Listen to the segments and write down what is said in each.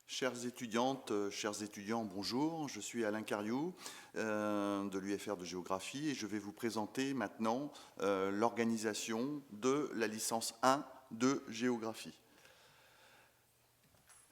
Chères étudiantes, chers étudiants, bonjour. Je suis Alain Cariou de l'UFR de géographie et je vais vous présenter maintenant l'organisation de la licence 1 de géographie.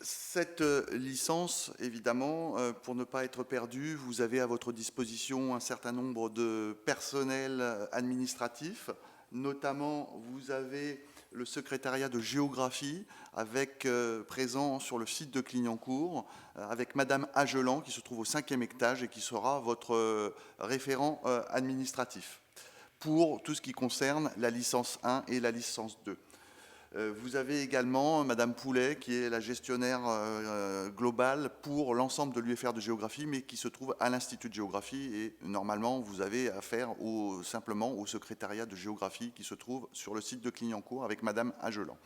Cette licence, évidemment, pour ne pas être perdu, vous avez à votre disposition un certain nombre de personnels administratifs. Notamment, vous avez le secrétariat de géographie avec présent sur le site de Clignancourt avec Madame Agelan qui se trouve au 5e étage et qui sera votre référent administratif pour tout ce qui concerne la licence 1 et la licence 2. Vous avez également Madame Poulet, qui est la gestionnaire globale pour l'ensemble de l'UFR de géographie, mais qui se trouve à l'Institut de géographie. Et normalement, vous avez affaire simplement au secrétariat de géographie qui se trouve sur le site de Clignancourt avec Madame Agelan.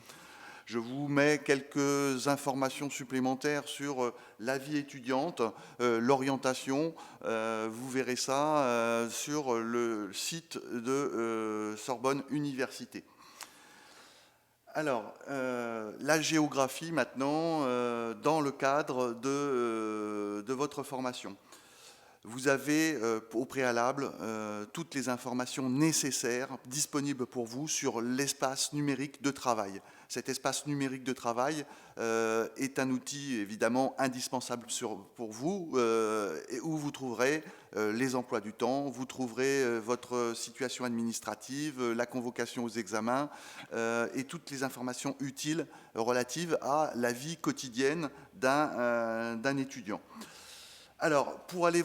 Je vous mets quelques informations supplémentaires sur la vie étudiante, l'orientation. Vous verrez ça sur le site de Sorbonne Université. Alors, la géographie maintenant, dans le cadre de votre formation. Vous avez au préalable toutes les informations nécessaires disponibles pour vous sur l'espace numérique de travail. Cet espace numérique de travail est un outil évidemment indispensable pour vous et où vous trouverez les emplois du temps, vous trouverez votre situation administrative, la convocation aux examens et toutes les informations utiles relatives à la vie quotidienne d'un étudiant. Alors, pour aller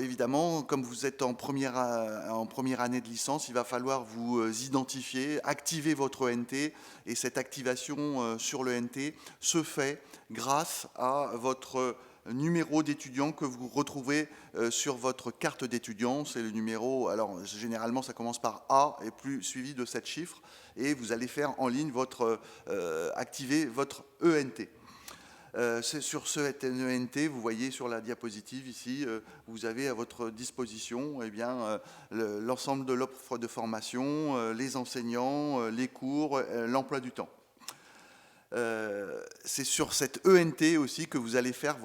évidemment, comme vous êtes en première année de licence, il va falloir vous identifier, activer votre ENT, et cette activation sur le ENT se fait grâce à votre numéro d'étudiant que vous retrouvez sur votre carte d'étudiant. C'est le numéro, alors généralement ça commence par A et plus suivi de 7 chiffres, et vous allez faire en ligne activer votre ENT. C'est sur ce ENT, vous voyez sur la diapositive ici, vous avez à votre disposition l'ensemble de l'offre de formation, les enseignants, les cours, l'emploi du temps. C'est sur cette ENT aussi que vous allez faire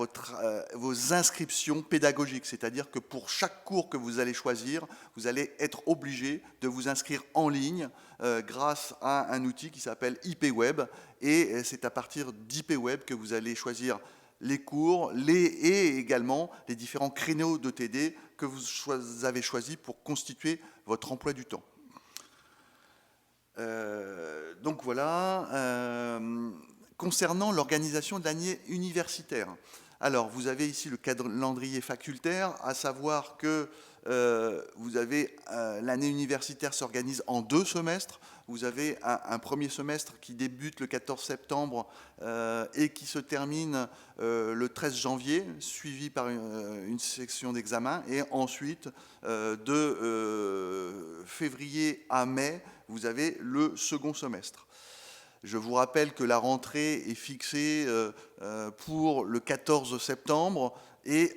vos inscriptions pédagogiques, c'est-à-dire que pour chaque cours que vous allez choisir, vous allez être obligé de vous inscrire en ligne grâce à un outil qui s'appelle IPWeb, et c'est à partir d'IPWeb que vous allez choisir les cours et également les différents créneaux de TD que vous avez choisis pour constituer votre emploi du temps. Donc voilà, concernant l'organisation de l'année universitaire. Alors, vous avez ici le calendrier facultaire, à savoir que l'année universitaire s'organise en 2 semestres. Vous avez un premier semestre qui débute le 14 septembre et qui se termine le 13 janvier, suivi par une section d'examen. Et ensuite, de février à mai, vous avez le second semestre. Je vous rappelle que la rentrée est fixée pour le 14 septembre et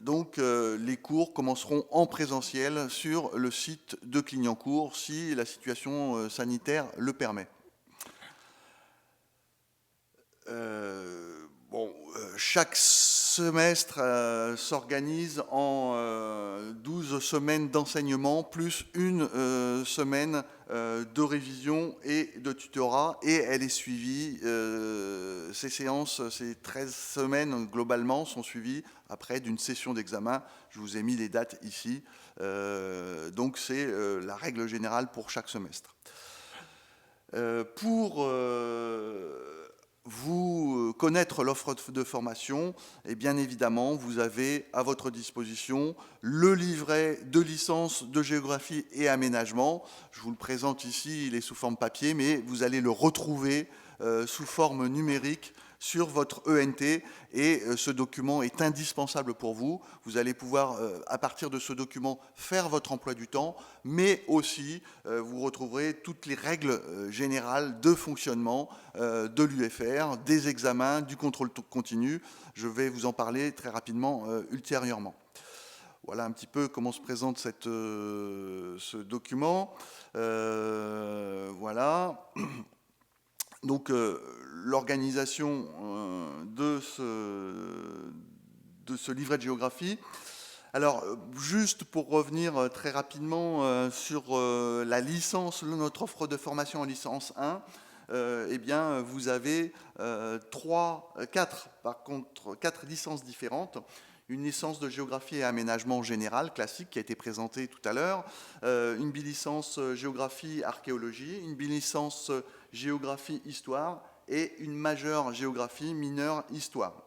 donc les cours commenceront en présentiel sur le site de Clignancourt si la situation sanitaire le permet. Chaque semestre s'organise en 12 semaines d'enseignement plus une semaine de révision et de tutorat, et elle est suivie, ces séances, ces 13 semaines globalement sont suivies après d'une session d'examen. Je vous ai mis les dates ici, donc c'est la règle générale pour chaque semestre. Pour vous connaître l'offre de formation, et bien évidemment, vous avez à votre disposition le livret de licence de géographie et aménagement. Je vous le présente ici, il est sous forme papier, mais vous allez le retrouver sous forme numérique sur votre ENT, et ce document est indispensable pour vous. Vous allez pouvoir, à partir de ce document, faire votre emploi du temps, mais aussi vous retrouverez toutes les règles générales de fonctionnement de l'UFR, des examens, du contrôle continu. Je vais vous en parler très rapidement ultérieurement. Voilà un petit peu comment se présente ce document. Voilà. Donc, l'organisation de ce livret de géographie. Alors, juste pour revenir très rapidement sur la licence, notre offre de formation en licence 1, eh bien, vous avez quatre licences différentes. Une licence de géographie et aménagement général classique qui a été présentée tout à l'heure, une bilicence géographie archéologie, une bilicence géographie histoire et une majeure géographie mineure histoire.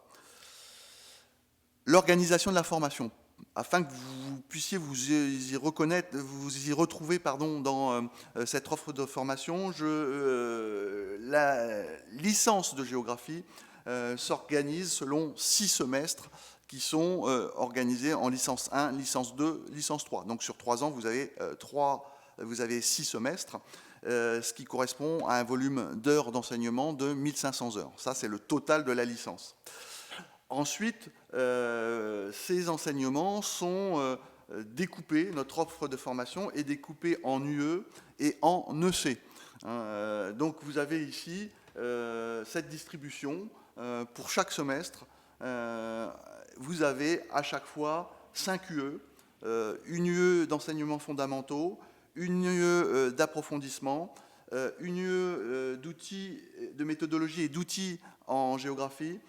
L'organisation de la formation, afin que vous puissiez vous y retrouver dans cette offre de formation, la licence de géographie s'organise selon 6 semestres qui sont organisés en licence 1, licence 2, licence 3. Donc sur 3 ans, vous avez 6 semestres, ce qui correspond à un volume d'heures d'enseignement de 1500 heures. Ça, c'est le total de la licence. Ensuite, ces enseignements sont découpés, notre offre de formation est découpée en UE et en EC. Donc vous avez ici cette distribution pour chaque semestre. Vous avez à chaque fois 5 UE, une UE d'enseignements fondamentaux, une UE d'approfondissement, une UE d'outils, de méthodologie et d'outils en géographie,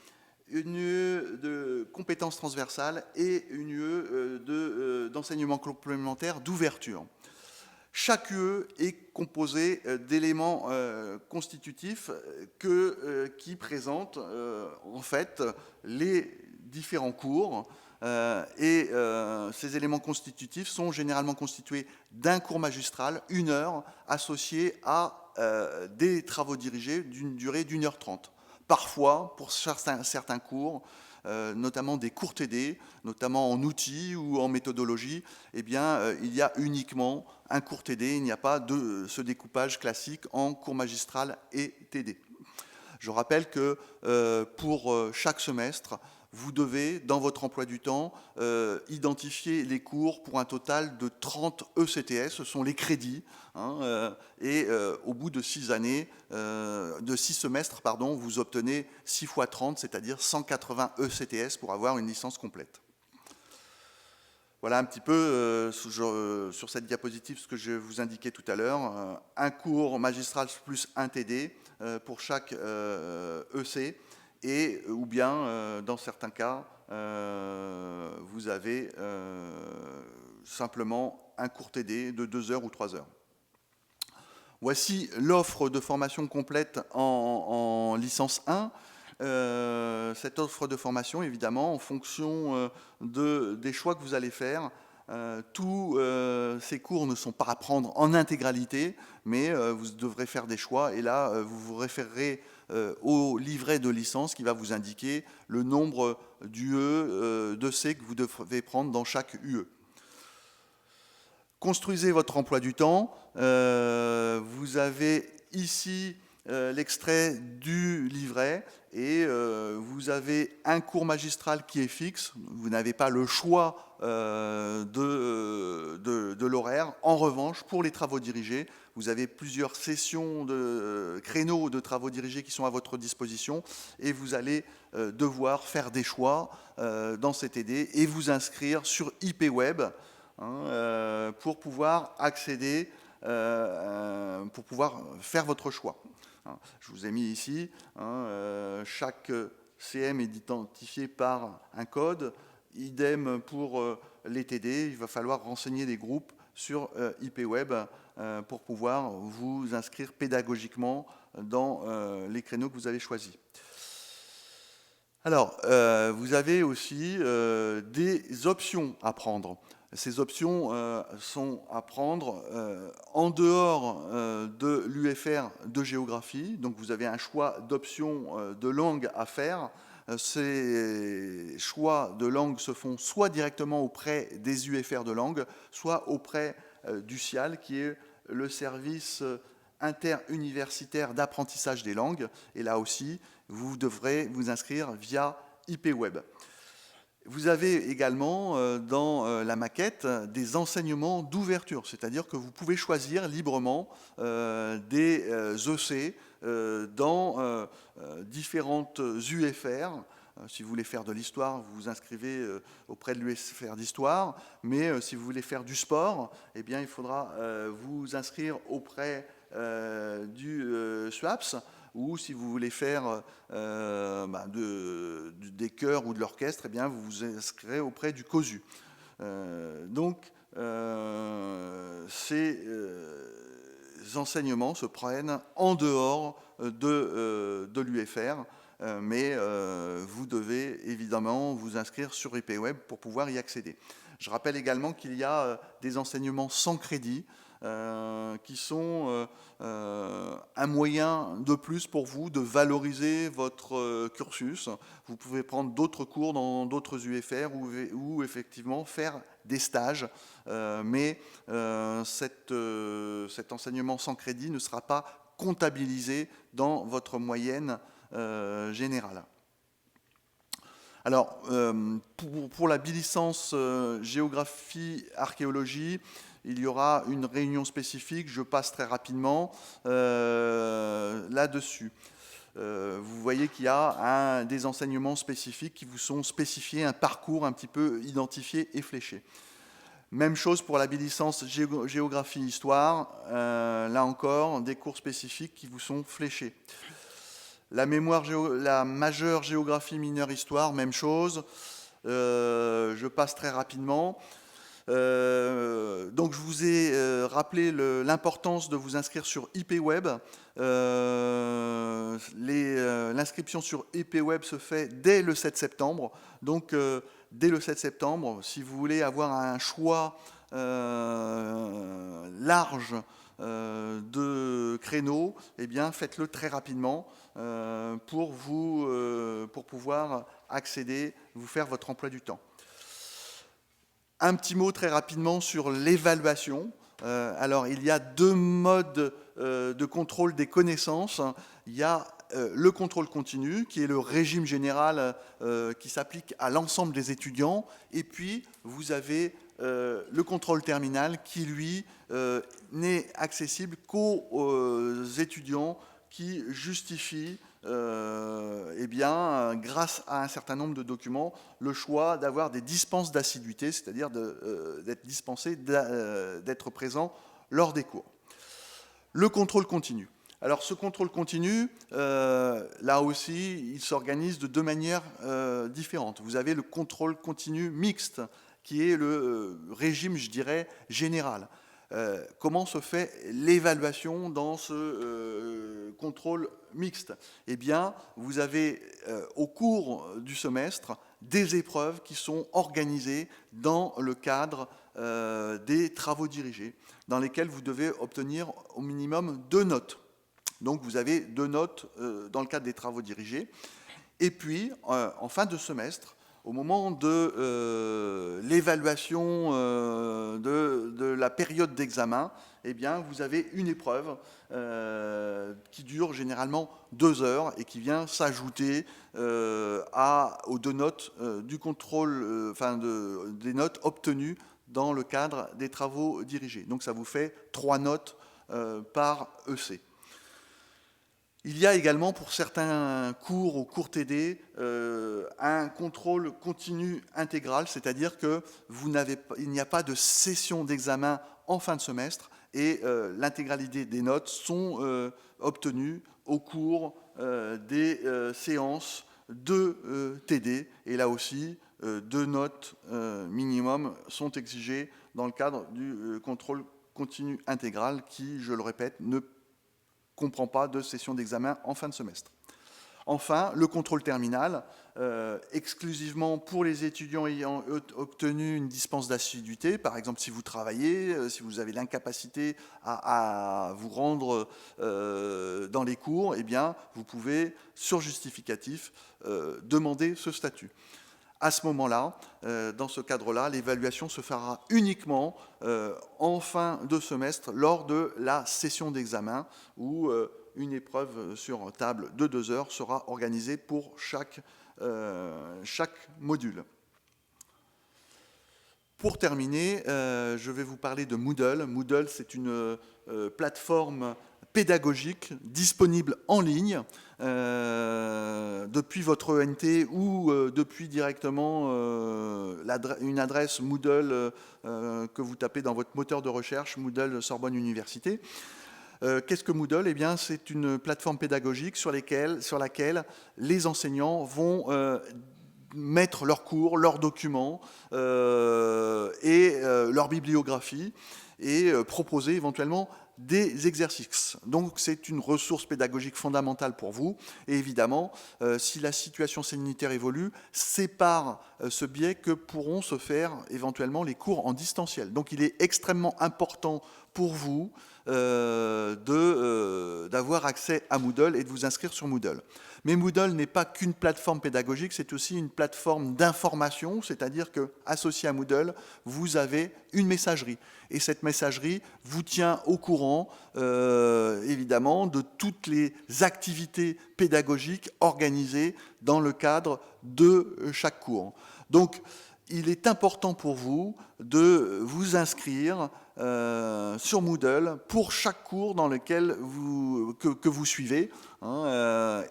une UE de compétences transversales et une UE d'enseignement complémentaire d'ouverture. Chaque UE est composée d'éléments constitutifs qui présentent en fait les différents cours. Ces éléments constitutifs sont généralement constitués d'un cours magistral, 1 heure, associé à des travaux dirigés d'une durée d'1h30. Parfois, pour certains cours, notamment des cours TD, notamment en outils ou en méthodologie, eh bien, il y a uniquement un cours TD, il n'y a pas de ce découpage classique en cours magistral et TD. Je rappelle que pour chaque semestre, vous devez, dans votre emploi du temps, identifier les cours pour un total de 30 ECTS, ce sont les crédits, au bout de 6 années, de 6 semestres, pardon, vous obtenez 6 fois 30, c'est-à-dire 180 ECTS pour avoir une licence complète. Voilà un petit peu sur cette diapositive ce que je vous indiquais tout à l'heure. Un cours magistral plus un TD pour chaque EC. Ou bien, dans certains cas, vous avez simplement un cours TD de 2 heures ou 3 heures. Voici l'offre de formation complète en licence 1. Cette offre de formation, évidemment, en fonction des choix que vous allez faire, tous ces cours ne sont pas à prendre en intégralité, mais vous devrez faire des choix. Et là, vous vous référerez au livret de licence qui va vous indiquer le nombre d'UE, de C que vous devez prendre dans chaque UE. Construisez votre emploi du temps. Vous avez ici l'extrait du livret et vous avez un cours magistral qui est fixe. Vous n'avez pas le choix de l'horaire. En revanche, pour les travaux dirigés, vous avez plusieurs sessions de créneaux de travaux dirigés qui sont à votre disposition et vous allez devoir faire des choix dans ces TD et vous inscrire sur IPWeb pour pouvoir accéder, pour pouvoir faire votre choix. Je vous ai mis ici, chaque CM est identifié par un code, idem pour les TD, il va falloir renseigner des groupes sur IPWeb pour pouvoir vous inscrire pédagogiquement dans les créneaux que vous avez choisis. Alors, vous avez aussi des options à prendre. Ces options sont à prendre en dehors de l'UFR de géographie. Donc vous avez un choix d'options de langue à faire. Ces choix de langue se font soit directement auprès des UFR de langue, soit auprès du SIAL, qui est le service interuniversitaire d'apprentissage des langues. Et là aussi, vous devrez vous inscrire via IPWeb. Vous avez également dans la maquette des enseignements d'ouverture, c'est-à-dire que vous pouvez choisir librement des EC dans différentes UFR. Si vous voulez faire de l'histoire, vous vous inscrivez auprès de l'UFR d'histoire, mais si vous voulez faire du sport, eh bien, il faudra vous inscrire auprès du SWAPS, ou si vous voulez faire des chœurs ou de l'orchestre, eh bien, vous vous inscrirez auprès du COSU. Donc, ces enseignements se prennent en dehors de l'UFR, mais vous devez évidemment vous inscrire sur IPWeb pour pouvoir y accéder. Je rappelle également qu'il y a des enseignements sans crédit qui sont un moyen de plus pour vous de valoriser votre cursus. Vous pouvez prendre d'autres cours dans d'autres UFR ou effectivement faire des stages, mais cet enseignement sans crédit ne sera pas comptabilisé dans votre moyenne générale. Alors, pour la bilicence géographie-archéologie, il y aura une réunion spécifique, je passe très rapidement là-dessus. Vous voyez qu'il y a des enseignements spécifiques qui vous sont spécifiés, un parcours un petit peu identifié et fléché. Même chose pour la bilicence géographie-histoire, là encore, des cours spécifiques qui vous sont fléchés. La majeure géographie mineure histoire, même chose. Je passe très rapidement. Donc je vous ai rappelé l'importance de vous inscrire sur IPWeb. L'inscription sur IPWeb se fait dès le 7 septembre. Donc dès le 7 septembre, si vous voulez avoir un choix large de créneaux, eh bien faites-le très rapidement pour pouvoir accéder, vous faire votre emploi du temps. Un petit mot très rapidement sur l'évaluation. Alors, il y a deux modes de contrôle des connaissances. Il y a le contrôle continu, qui est le régime général qui s'applique à l'ensemble des étudiants. Et puis, vous avez le contrôle terminal qui, lui, n'est accessible qu'aux étudiants qui justifient eh bien, grâce à un certain nombre de documents, le choix d'avoir des dispenses d'assiduité, c'est-à-dire d'être dispensé d'être présent lors des cours. Le contrôle continu. Alors ce contrôle continu, là aussi, il s'organise de deux manières différentes. Vous avez le contrôle continu mixte, qui est le régime, je dirais, général. Comment se fait l'évaluation dans ce contrôle mixte? Eh bien, vous avez au cours du semestre des épreuves qui sont organisées dans le cadre des travaux dirigés, dans lesquels vous devez obtenir au minimum 2 notes. Donc vous avez 2 notes dans le cadre des travaux dirigés. Et puis, en fin de semestre, au moment de l'évaluation de la période d'examen, eh bien, vous avez une épreuve qui dure généralement 2 heures et qui vient s'ajouter aux 2 notes du contrôle, des notes obtenues dans le cadre des travaux dirigés. Donc ça vous fait 3 notes par EC. Il y a également pour certains cours ou cours TD un contrôle continu intégral, c'est-à-dire qu'il n'y a pas de session d'examen en fin de semestre et l'intégralité des notes sont obtenues au cours des séances de TD. Et là aussi, 2 notes minimum sont exigées dans le cadre du contrôle continu intégral qui, je le répète, ne comprend pas de session d'examen en fin de semestre. Enfin, le contrôle terminal, exclusivement pour les étudiants ayant obtenu une dispense d'assiduité, par exemple si vous travaillez, si vous avez l'incapacité à vous rendre dans les cours, eh bien, vous pouvez, sur justificatif, demander ce statut. À ce moment-là, dans ce cadre-là, l'évaluation se fera uniquement en fin de semestre lors de la session d'examen où une épreuve sur table de 2 heures sera organisée pour chaque module. Pour terminer, je vais vous parler de Moodle. Moodle, c'est une plateforme pédagogiques disponibles en ligne depuis votre ENT ou depuis directement une adresse Moodle que vous tapez dans votre moteur de recherche, Moodle Sorbonne Université. Qu'est-ce que Moodle? Eh bien, c'est une plateforme pédagogique sur laquelle les enseignants vont mettre leurs cours, leurs documents et leur bibliographie et proposer éventuellement des exercices. Donc c'est une ressource pédagogique fondamentale pour vous. Et évidemment, si la situation sanitaire évolue, c'est par ce biais que pourront se faire éventuellement les cours en distanciel. Donc il est extrêmement important pour vous d'avoir accès à Moodle et de vous inscrire sur Moodle. Mais Moodle n'est pas qu'une plateforme pédagogique, c'est aussi une plateforme d'information, c'est-à-dire qu'associée à Moodle, vous avez une messagerie. Et cette messagerie vous tient au courant, évidemment, de toutes les activités pédagogiques organisées dans le cadre de chaque cours. Donc, il est important pour vous de vous inscrire sur Moodle pour chaque cours dans lequel que vous suivez,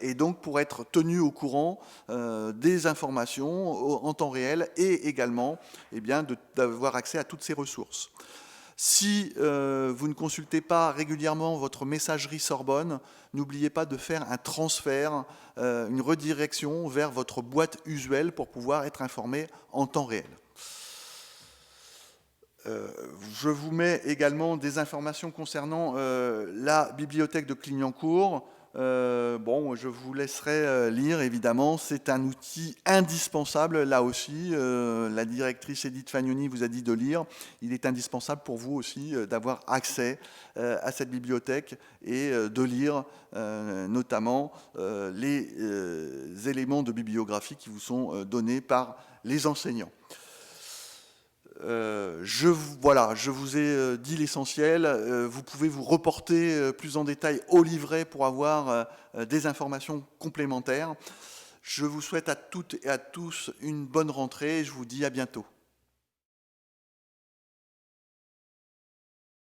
et donc pour être tenu au courant des informations en temps réel et également d'avoir accès à toutes ces ressources. Si vous ne consultez pas régulièrement votre messagerie Sorbonne, n'oubliez pas de faire un transfert, une redirection vers votre boîte usuelle pour pouvoir être informé en temps réel. Je vous mets également des informations concernant la bibliothèque de Clignancourt. Je vous laisserai lire, évidemment. C'est un outil indispensable, là aussi. La directrice Edith Fagnoni vous a dit de lire. Il est indispensable pour vous aussi d'avoir accès à cette bibliothèque et de lire notamment les éléments de bibliographie qui vous sont donnés par les enseignants. Je vous ai dit l'essentiel. Vous pouvez vous reporter plus en détail au livret pour avoir des informations complémentaires. Je vous souhaite à toutes et à tous une bonne rentrée et je vous dis à bientôt.